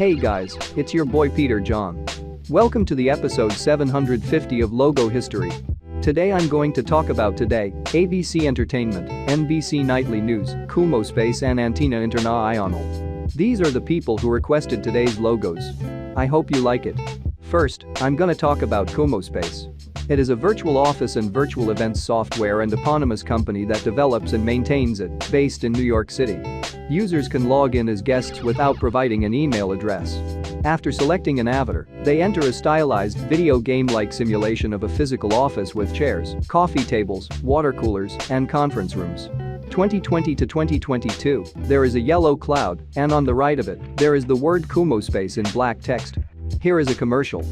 Hey guys, it's your boy Peter John. Welcome to the episode 750 of Logo History. Today I'm going to talk about ABC Entertainment, NBC Nightly News, Kumospace and Antena Internațional. These are the people who requested today's logos. I hope you like it. First, I'm gonna talk about Kumospace. It is a virtual office and virtual events software and eponymous company that develops and maintains it, based in New York City. Users can log in as guests without providing an email address. After selecting an avatar, they enter a stylized, video game-like simulation of a physical office with chairs, coffee tables, water coolers, and conference rooms. 2020 to 2022, there is a yellow cloud, and on the right of it, there is the word Kumospace in black text. Here is a commercial.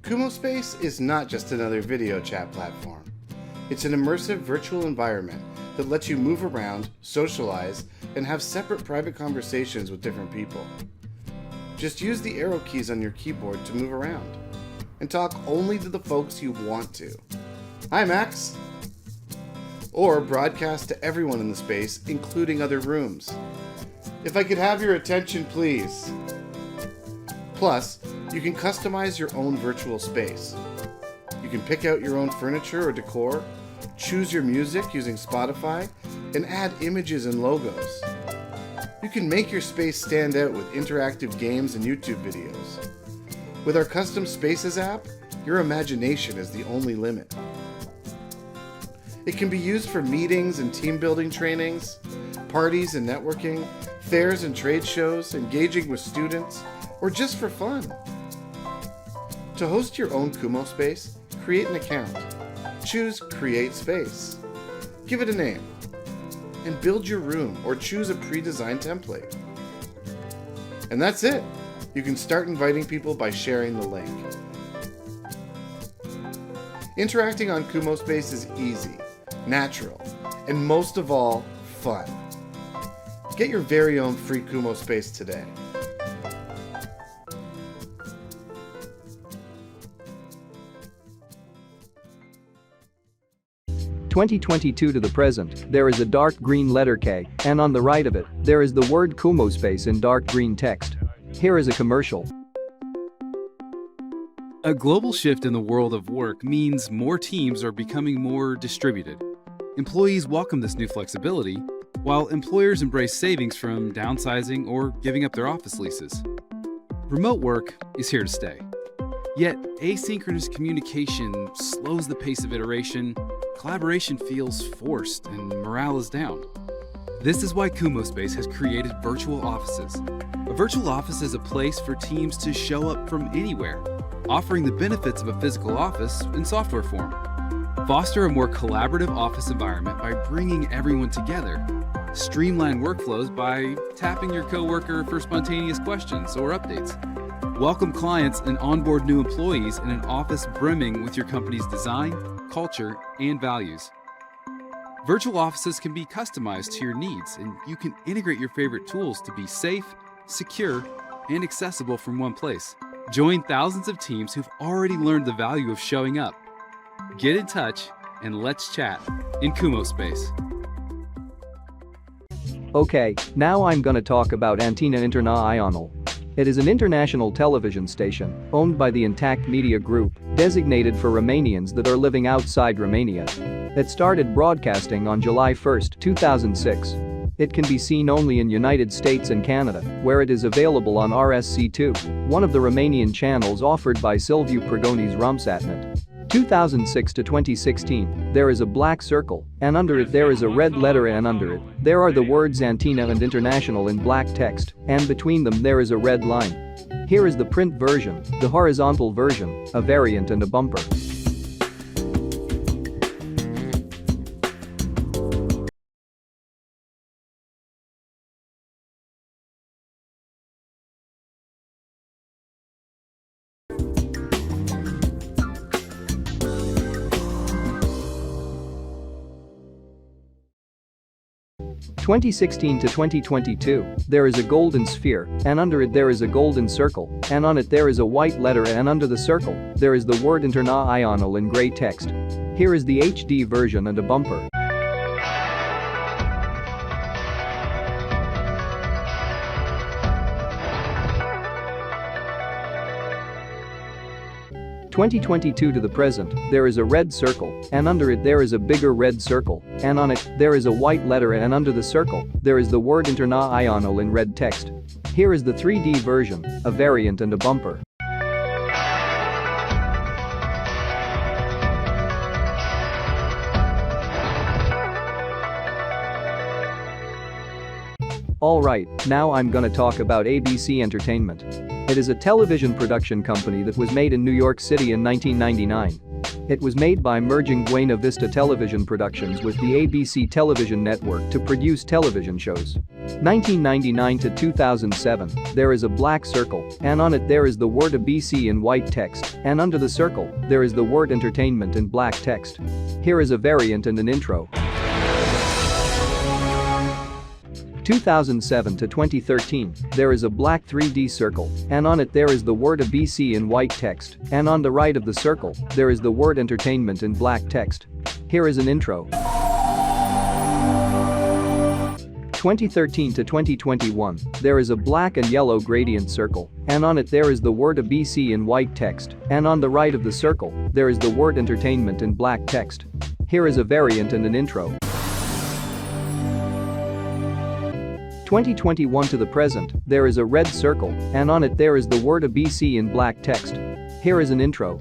Kumospace is not just another video chat platform. It's an immersive virtual environment that lets you move around, socialize, and have separate private conversations with different people. Just use the arrow keys on your keyboard to move around and talk only to the folks you want to. Hi, Max! Or broadcast to everyone in the space, including other rooms. If I could have your attention, please. Plus, you can customize your own virtual space. You can pick out your own furniture or decor, choose your music using Spotify, and add images and logos. You can make your space stand out with interactive games and YouTube videos. With our Custom Spaces app, your imagination is the only limit. It can be used for meetings and team building trainings, parties and networking, fairs and trade shows, engaging with students, or just for fun. To host your own Kumospace, create an account. Choose Create Space. Give it a name. And build your room or choose a pre-designed template. And that's it. You can start inviting people by sharing the link. Interacting on Kumospace is easy, natural, and most of all, fun. Get your very own free Kumospace today. From 2022 to the present, there is a dark green letter K, and on the right of it, there is the word Kumospace in dark green text. Here is a commercial. A global shift in the world of work means more teams are becoming more distributed. Employees welcome this new flexibility, while employers embrace savings from downsizing or giving up their office leases. Remote work is here to stay. Yet, asynchronous communication slows the pace of iteration, collaboration feels forced, and morale is down. This is why Kumospace has created virtual offices. A virtual office is a place for teams to show up from anywhere, offering the benefits of a physical office in software form. Foster a more collaborative office environment by bringing everyone together. Streamline workflows by tapping your coworker for spontaneous questions or updates. Welcome clients and onboard new employees in an office brimming with your company's design, culture, and values. Virtual offices can be customized to your needs, and you can integrate your favorite tools to be safe, secure, and accessible from one place. Join thousands of teams who've already learned the value of showing up. Get in touch and let's chat in Kumospace. Okay, now I'm gonna talk about Antena Internațional. It is an international television station, owned by the Intact Media Group, designated for Romanians that are living outside Romania. It started broadcasting on July 1, 2006. It can be seen only in United States and Canada, where it is available on RSC2, one of the Romanian channels offered by Silviu Pregoni's Romsatnet. 2006 to 2016, there is a black circle, and under it there is a red letter, and under it, there are the words Antena and International in black text, and between them there is a red line. Here is the print version, the horizontal version, a variant and a bumper. From 2016 to 2022, there is a golden sphere, and under it there is a golden circle, and on it there is a white letter, and under the circle, there is the word Internațional in gray text. Here is the HD version and a bumper. 2022 to the present, there is a red circle, and under it there is a bigger red circle, and on it, there is a white letter, and under the circle, there is the word International in red text. Here is the 3D version, a variant and a bumper. Alright, now I'm gonna talk about ABC Entertainment. It is a television production company that was made in New York City in 1999. It was made by merging Buena Vista Television Productions with the ABC Television Network to produce television shows. 1999 to 2007, there is a black circle, and on it there is the word ABC in white text, and under the circle, there is the word Entertainment in black text. Here is a variant and an intro. 2007 to 2013, there is a black 3D circle, and on it there is the word ABC in white text, and on the right of the circle, there is the word Entertainment in black text. Here is an intro. 2013 to 2021, there is a black and yellow gradient circle, and on it there is the word ABC in white text, and on the right of the circle, there is the word Entertainment in black text. Here is a variant and an intro. 2021 to the present, there is a red circle, and on it there is the word ABC in black text. Here is an intro.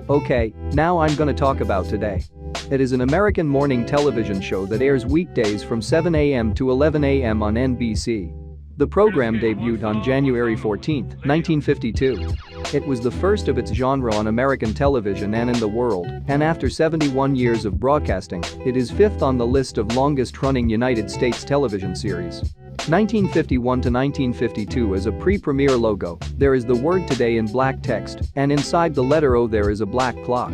Okay, now I'm gonna talk about Today. It is an American morning television show that airs weekdays from 7 a.m. to 11 a.m. on NBC. The program debuted on January 14, 1952. It was the first of its genre on American television and in the world, and after 71 years of broadcasting, it is fifth on the list of longest-running United States television series. 1951 to 1952 as a pre-premiere logo, there is the word Today in black text, and inside the letter O there is a black clock.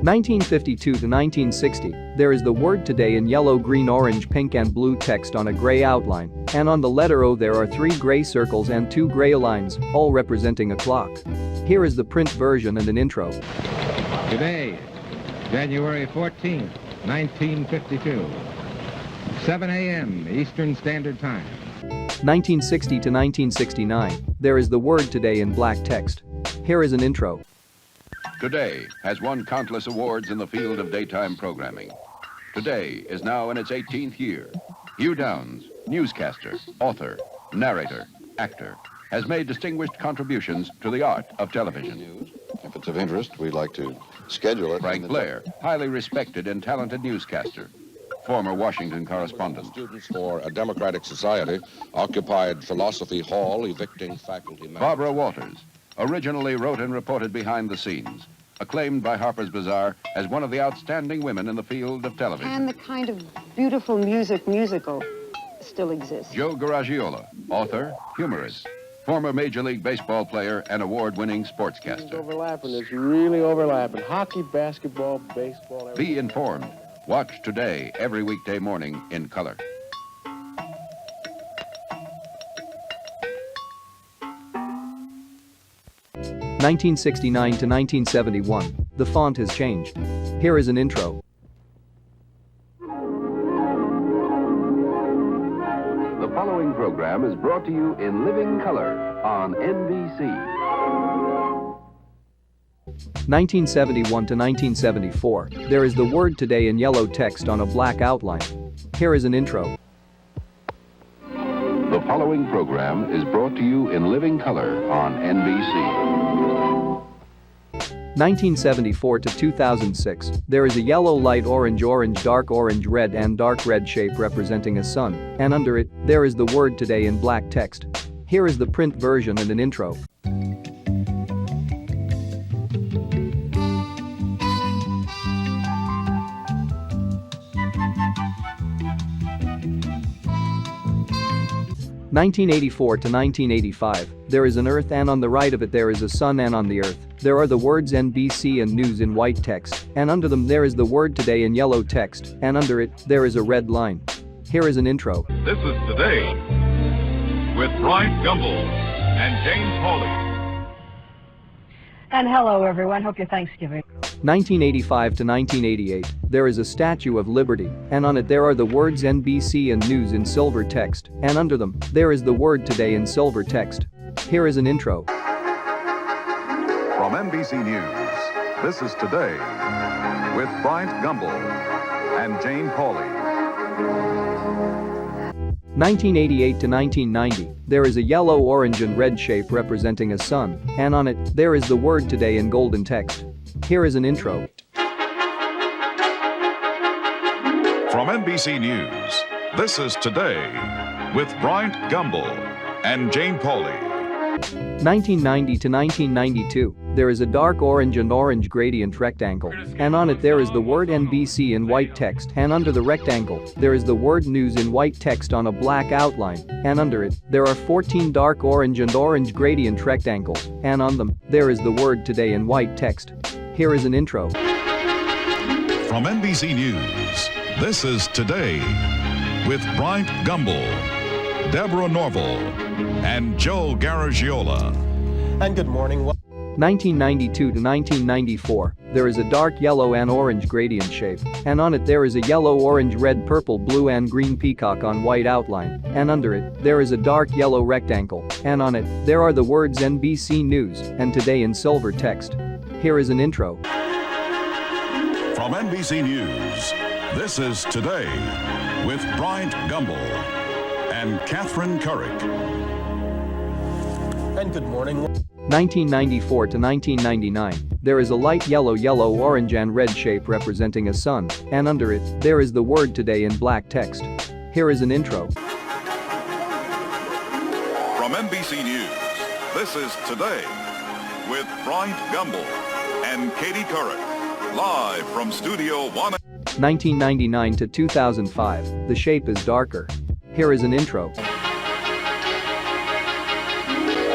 1952 to 1960, there is the word Today in yellow, green, orange, pink and blue text on a gray outline, and on the letter O there are 3 gray circles and 2 gray lines, all representing a clock. Here is the print version and an intro. Today, January 14, 1952, 7 a.m. Eastern Standard Time. 1960 to 1969, there is the word Today in black text. Here is an intro. Today has won countless awards in the field of daytime programming. Today is now in its 18th year. Hugh Downs, newscaster, author, narrator, actor, has made distinguished contributions to the art of television. If it's of interest, we'd like to schedule it. Frank Blair, highly respected and talented newscaster, former Washington correspondent. Students for a Democratic Society occupied Philosophy Hall, evicting faculty members. Barbara Walters, originally wrote and reported behind the scenes, acclaimed by Harper's Bazaar as one of the outstanding women in the field of television. And the kind of beautiful musical still exists. Joe Garagiola, author, humorist, former Major League Baseball player and award-winning sportscaster. It's overlapping. It's really overlapping. Hockey, basketball, baseball, everything. Be informed. Watch Today every weekday morning in color. (1969 to 1971), the font has changed. Here is an intro. The following program is brought to you in living color on NBC. 1971 to 1974, there is the word Today in yellow text on a black outline. Here is an intro. The following program is brought to you in living color on NBC. 1974 to 2006, there is a yellow, light orange, orange, dark orange, red and dark red shape representing a sun, and under it, there is the word Today in black text. Here is the print version and an intro. (1984 to 1985), there is an earth and on the right of it there is a sun, and on the earth, there are the words NBC and News in white text, and under them there is the word Today in yellow text, and under it, there is a red line. Here is an intro. This is Today with Bryce Gumbel and James Hawley. And hello, everyone. Hope your Thanksgiving. 1985 to 1988, there is a Statue of Liberty, and on it there are the words NBC and News in silver text, and under them, there is the word Today in silver text. Here is an intro. From NBC News, this is Today with Bryant Gumbel and Jane Pauley. 1988 to 1990, there is a yellow, orange and red shape representing a sun, and on it, there is the word Today in golden text. Here is an intro. From NBC News, this is Today with Bryant Gumbel and Jane Pauley. 1990 to 1992, there is a dark orange and orange gradient rectangle, and on it there is the word NBC in white text, and under the rectangle, there is the word News in white text on a black outline, and under it, there are 14 dark orange and orange gradient rectangles, and on them, there is the word Today in white text. Here is an intro. From NBC News, this is Today with Bryant Gumbel, Deborah Norville, and Joe Garagiola. And good morning. 1992 to 1994, there is a dark yellow and orange gradient shape, and on it there is a yellow, orange, red, purple, blue and green peacock on white outline, and under it, there is a dark yellow rectangle, and on it, there are the words NBC News and Today in silver text. Here is an intro. From NBC News, this is Today with Bryant Gumbel and Catherine Currick. And good morning. 1994 to 1999, there is a light yellow, orange and red shape representing a sun, and under it, there is the word Today in black text. Here is an intro. From NBC News, this is Today with Bryant Gumbel and Katie Couric, live from Studio 1. 1999 to 2005, the shape is darker. Here is an intro.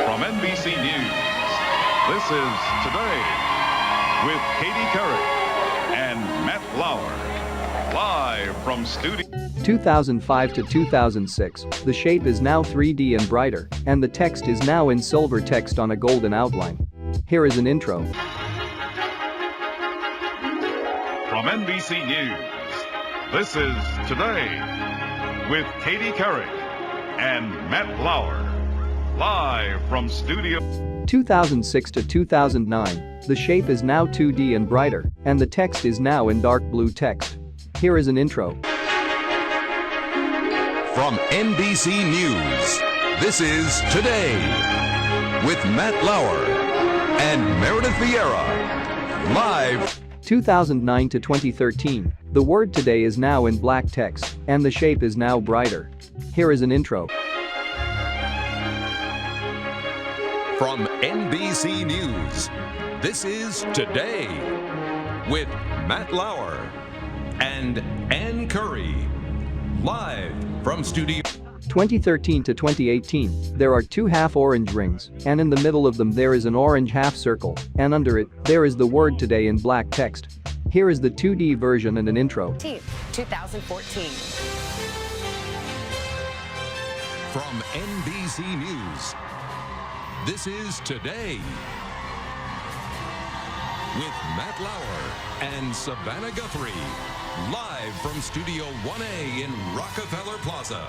From NBC News, this is Today with Katie Couric and Matt Lauer, live from Studio. 2005 to 2006, the shape is now 3D and brighter, and the text is now in silver text on a golden outline. Here is an intro. From NBC News, this is Today with Katie Couric and Matt Lauer, live from Studio. 2006 to 2009, the shape is now 2D and brighter, and the text is now in dark blue text. Here is an intro. From NBC News, this is Today with Matt Lauer and Meredith Vieira, live. 2009 to 2013, the word Today is now in black text, and the shape is now brighter. Here is an intro. From NBC News, this is Today with Matt Lauer and Ann Curry, live from Studio. 2013 to 2018, there are two half orange rings, and in the middle of them there is an orange half circle, and under it, there is the word Today in black text. Here is the 2D version and an intro. 2014. From NBC News, this is Today with Matt Lauer and Savannah Guthrie, live from Studio 1A in Rockefeller Plaza.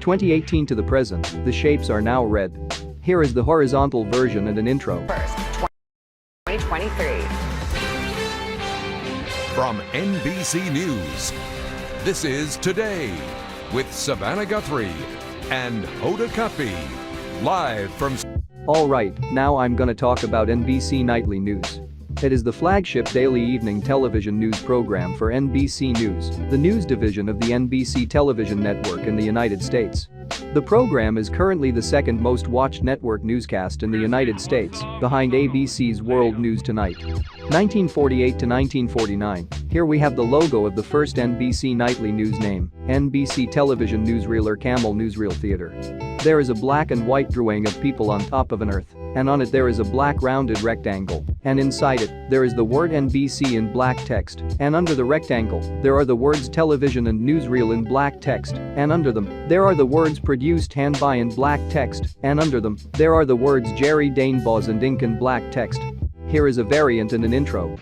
2018 to the present, the shapes are now red. Here is the horizontal version and an intro. First, 2023. From NBC News, this is Today with Savannah Guthrie and Hoda Kotb, live from. Alright, now I'm gonna talk about NBC Nightly News. It is the flagship daily evening television news program for NBC News, the news division of the NBC television network in the United States. The program is currently the second most watched network newscast in the United States, behind ABC's World News Tonight. 1948 to 1949, here we have the logo of the first NBC Nightly News name, NBC Television Newsreel Camel Newsreel Theater. There is a black and white drawing of people on top of an earth, and on it there is a black rounded rectangle, and inside it, there is the word NBC in black text, and under the rectangle, there are the words television and newsreel in black text, and under them, there are the words produced hand by in black text, and under them, there are the words Jerry Danebos and ink in black text. Here is a variant and an intro.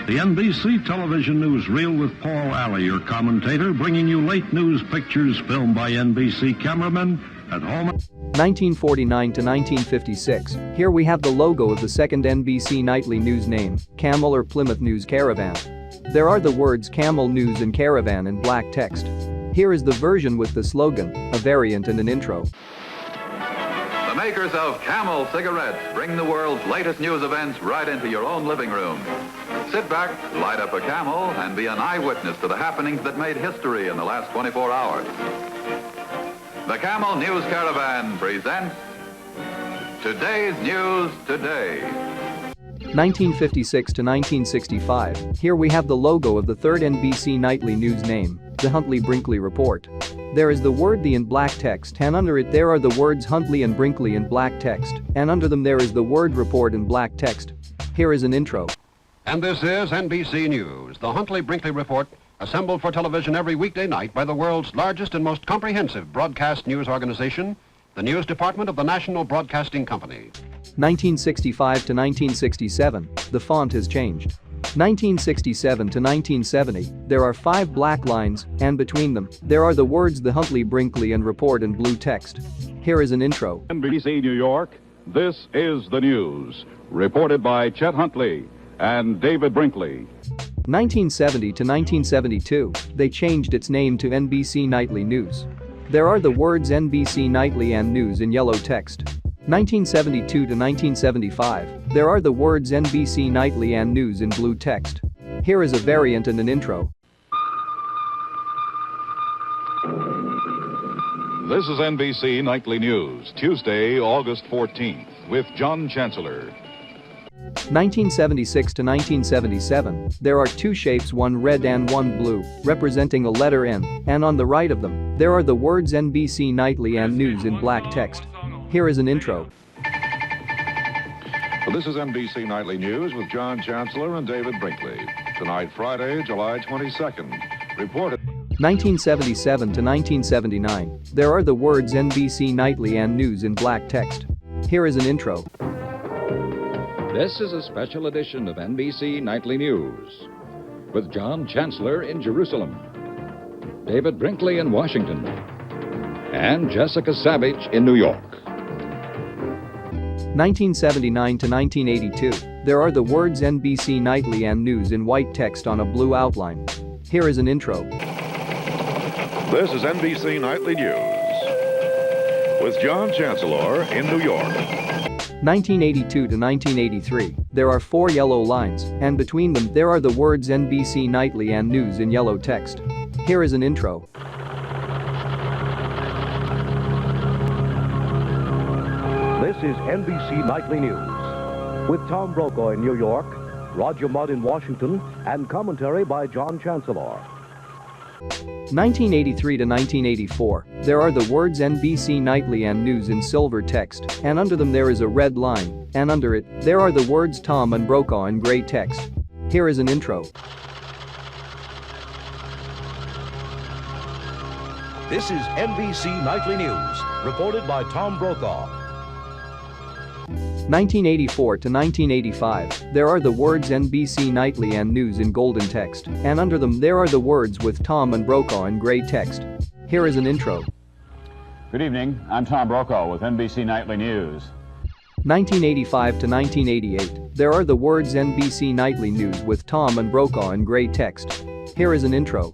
The NBC television newsreel with Paul Alley, your commentator, bringing you late news pictures filmed by NBC cameramen at home. 1949 to 1956. Here we have the logo of the second NBC Nightly News name, Camel or Plymouth News Caravan. There are the words Camel News and Caravan in black text. Here is the version with the slogan, a variant and an intro. The makers of Camel cigarettes bring the world's latest news events right into your own living room. Sit back, light up a Camel, and be an eyewitness to the happenings that made history in the last 24 hours. The Camel News Caravan presents Today's News Today. 1956 to 1965. Here we have the logo of the third NBC Nightly News name, the Huntley-Brinkley Report. There is the word "the" in black text, and under it there are the words Huntley and Brinkley in black text, and under them there is the word report in black text. Here is an intro. And this is NBC News, the Huntley-Brinkley Report, assembled for television every weekday night by the world's largest and most comprehensive broadcast news organization, the News Department of the National Broadcasting Company. 1965 to 1967, the font has changed. 1967 to 1970, there are 5 black lines, and between them, there are the words the Huntley-Brinkley and Report in blue text. Here is an intro. NBC New York, this is the news, reported by Chet Huntley and David Brinkley. 1970 to 1972, they changed its name to NBC Nightly News. There are the words NBC Nightly and News in yellow text. 1972 to 1975, there are the words NBC Nightly and News in blue text. Here is a variant and an intro. This is NBC Nightly News, Tuesday, August 14th, with John Chancellor. 1976 to 1977, there are 2 shapes, one red and one blue, representing a letter N, and on the right of them, there are the words NBC Nightly and News in black text. Here is an intro. Well, this is NBC Nightly News with John Chancellor and David Brinkley. Tonight, Friday, July 22nd. Reported. 1977 to 1979, there are the words NBC Nightly and News in black text. Here is an intro. This is a special edition of NBC Nightly News with John Chancellor in Jerusalem, David Brinkley in Washington, and Jessica Savage in New York. 1979 to 1982, there are the words NBC Nightly and News in white text on a blue outline. Here is an intro. This is NBC Nightly News with John Chancellor in New York. 1982 to 1983, there are 4 yellow lines, and between them there are the words NBC Nightly and News in yellow text. Here is an intro. This is NBC Nightly News with Tom Brokaw in New York, Roger Mudd in Washington, and commentary by John Chancellor. 1983 to 1984, there are the words NBC Nightly and News in silver text, and under them there is a red line, and under it, there are the words Tom and Brokaw in gray text. Here is an intro. This is NBC Nightly News, reported by Tom Brokaw. 1984 to 1985, there are the words NBC Nightly and News in golden text, and under them there are the words with Tom and Brokaw in gray text. Here is an intro. Good evening, I'm Tom Brokaw with NBC Nightly News. 1985 to 1988, there are the words NBC Nightly News with Tom and Brokaw in gray text. Here is an intro.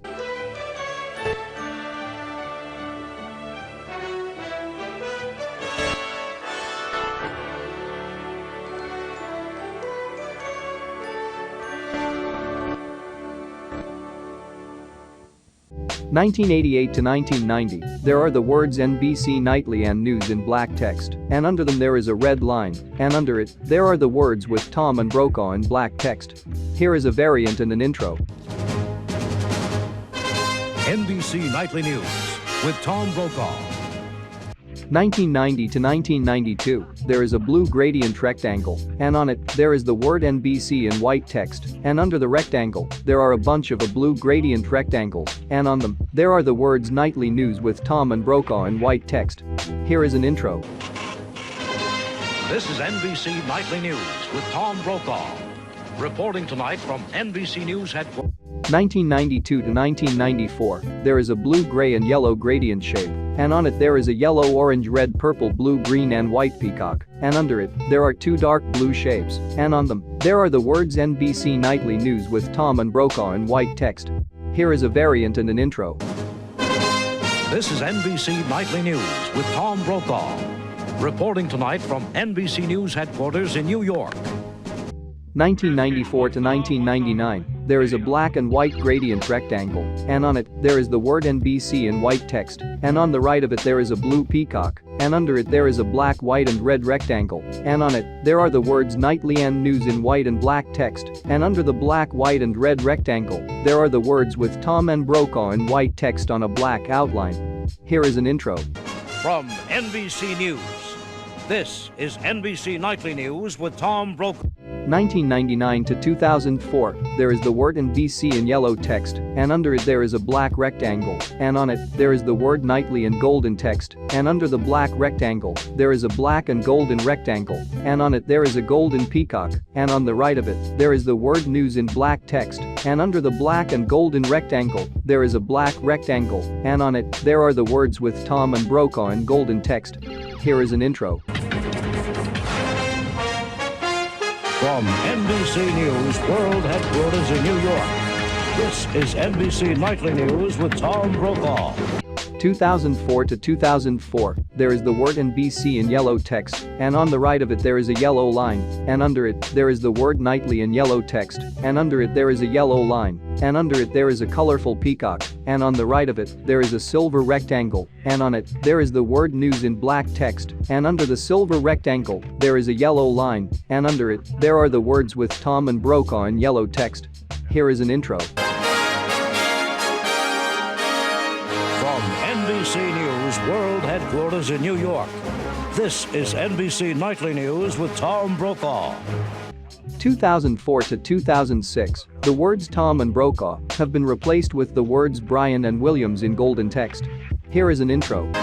(1988 to 1990), there are the words NBC Nightly and News in black text, and under them there is a red line, and under it, there are the words with Tom and Brokaw in black text. Here is a variant and an intro. NBC Nightly News with Tom Brokaw. 1990 to 1992, there is a blue gradient rectangle, and on it, there is the word NBC in white text, and under the rectangle, there are a bunch of blue gradient rectangles, and on them, there are the words Nightly News with Tom and Brokaw in white text. Here is an intro. This is NBC Nightly News with Tom Brokaw. reporting tonight from NBC News headquarters. 1992 to 1994, there is a blue, gray and yellow gradient shape, and on it there is a yellow, orange, red, purple, blue, green and white peacock, and under it, there are two dark blue shapes, and on them, there are the words NBC Nightly News with Tom and Brokaw in white text. Here is a variant and an intro. This is NBC Nightly News with Tom Brokaw, reporting tonight from NBC News headquarters in New York. 1994 to 1999, there is a black and white gradient rectangle, and on it, there is the word NBC in white text, and on the right of it there is a blue peacock, and under it there is a black, white and red rectangle, and on it, there are the words Nightly and News in white and black text, and under the black, white and red rectangle, there are the words with Tom and Brokaw in white text on a black outline. Here is an intro. From NBC News, this is NBC Nightly News with Tom Brokaw. 1999 to 2004, there is the word NBC in yellow text, and under it there is a black rectangle, and on it, there is the word Nightly in golden text, and under the black rectangle, there is a black and golden rectangle, and on it there is a golden peacock, and on the right of it, there is the word News in black text, and under the black and golden rectangle, there is a black rectangle, and on it, there are the words with Tom and Brokaw in golden text. Here is an intro. From NBC News World Headquarters in New York, this is NBC Nightly News with Tom Brokaw. 2004 to 2004, there is the word NBC in yellow text, and on the right of it there is a yellow line, and under it, there is the word Nightly in yellow text, and under it there is a yellow line, and under it there is a colorful peacock, and on the right of it, there is a silver rectangle, and on it, there is the word News in black text, and under the silver rectangle, there is a yellow line, and under it, there are the words with Tom and Brokaw in yellow text. Here is an intro. NBC News World Headquarters in New York. This is NBC Nightly News with Tom Brokaw. 2004 to 2006, the words Tom and Brokaw have been replaced with the words Brian and Williams in golden text. Here is an intro. From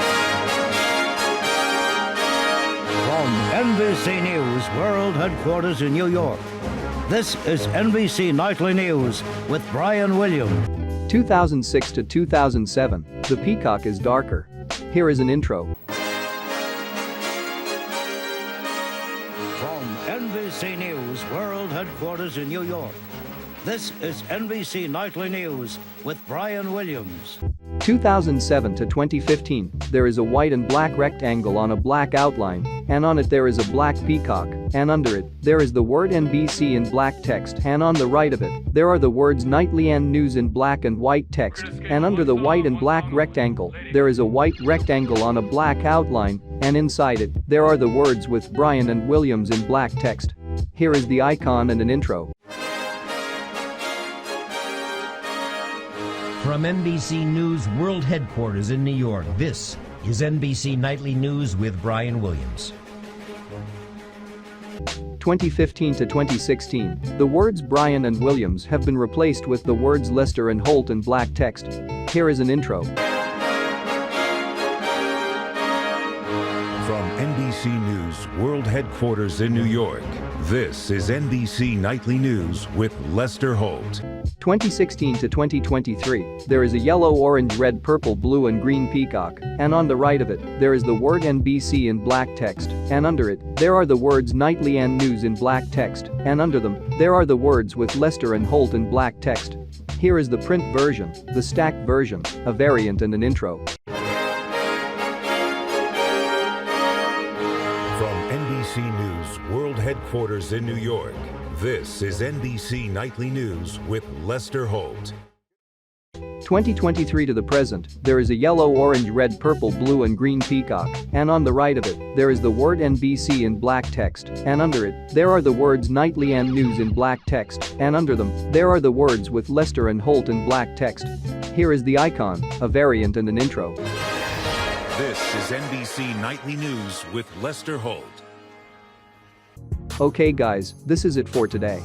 NBC News World Headquarters in New York, this is NBC Nightly News with Brian Williams. 2006 to 2007, the peacock is darker. Here is an intro. From NBC News World Headquarters in New York, this is NBC Nightly News with Brian Williams. 2007 to 2015, there is a white and black rectangle on a black outline, and on it there is a black peacock, and under it, there is the word NBC in black text, and on the right of it, there are the words Nightly and News in black and white text, and under the white and black rectangle, there is a white rectangle on a black outline, and inside it, there are the words with Brian and Williams in black text. Here is the icon and an intro. From NBC News World Headquarters in New York, this is NBC Nightly News with Brian Williams. 2015 to 2016, the words Brian and Williams have been replaced with the words Lester and Holt in black text. Here is an intro. From NBC News World Headquarters in New York, this is NBC Nightly News with Lester Holt. 2016 to 2023, there is a yellow, orange, red, purple, blue and green peacock, and on the right of it, there is the word NBC in black text, and under it, there are the words Nightly and News in black text, and under them, there are the words with Lester and Holt in black text. Here is the print version, the stacked version, a variant and an intro. From NBC News World Headquarters in New York, this is NBC Nightly News with Lester Holt. 2023 to the present, there is a yellow, orange, red, purple, blue and green peacock, and on the right of it, there is the word NBC in black text, and under it, there are the words Nightly and News in black text, and under them, there are the words with Lester and Holt in black text. Here is the icon, a variant and an intro. This is NBC Nightly News with Lester Holt. Okay guys, this is it for today.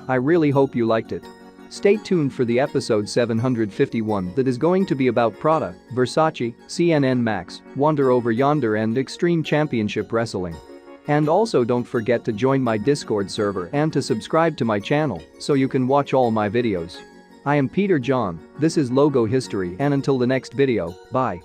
I really hope you liked it. Stay tuned for the episode 751 that is going to be about Prada, Versace, CNN Max, Wander Over Yonder and Extreme Championship Wrestling. And also don't forget to join my Discord server and to subscribe to my channel so you can watch all my videos. I am Peter John, this is Logo History, and until the next video, bye.